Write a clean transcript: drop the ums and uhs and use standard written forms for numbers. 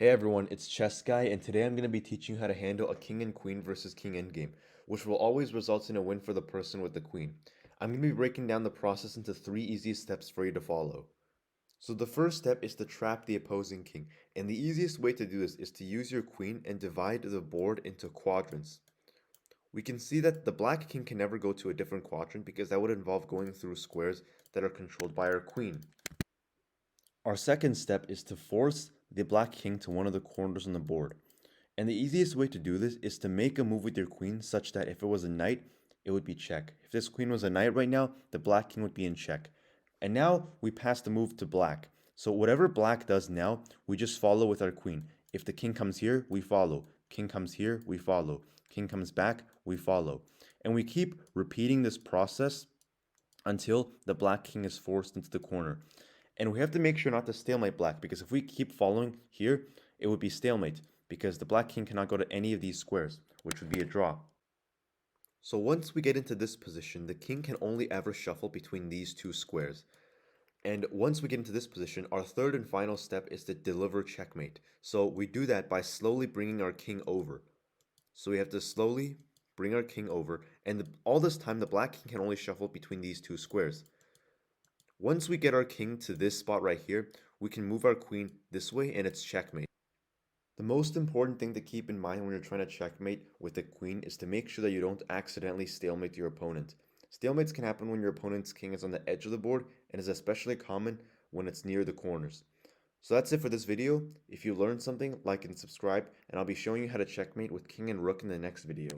Hey everyone, it's Chess Guy, and today I'm going to be teaching you how to handle a king and queen versus king endgame, which will always result in a win for the person with the queen. I'm going to be breaking down the process into 3 easy steps for you to follow. So the first step is to trap the opposing king, and the easiest way to do this is to use your queen and divide the board into quadrants. We can see that the black king can never go to a different quadrant because that would involve going through squares that are controlled by our queen. Our second step is to force the black king to one of the corners on the board. And the easiest way to do this is to make a move with your queen such that if it was a knight, it would be check. If this queen was a knight right now, the black king would be in check. And now we pass the move to black. So whatever black does now, we just follow with our queen. If the king comes here, we follow. King comes here, we follow. King comes back, we follow. And we keep repeating this process until the black king is forced into the corner. And we have to make sure not to stalemate black, because if we keep following here, it would be stalemate, because the black king cannot go to any of these squares, which would be a draw. So once we get into this position, the king can only ever shuffle between these two squares. And once we get into this position, our third and final step is to deliver checkmate. So we do that by slowly bringing our king over. So we have to slowly bring our king over, and all this time the black king can only shuffle between these two squares. Once we get our king to this spot right here, we can move our queen this way and it's checkmate. The most important thing to keep in mind when you're trying to checkmate with the queen is to make sure that you don't accidentally stalemate your opponent. Stalemates can happen when your opponent's king is on the edge of the board and is especially common when it's near the corners. So that's it for this video. If you learned something, like and subscribe, and I'll be showing you how to checkmate with king and rook in the next video.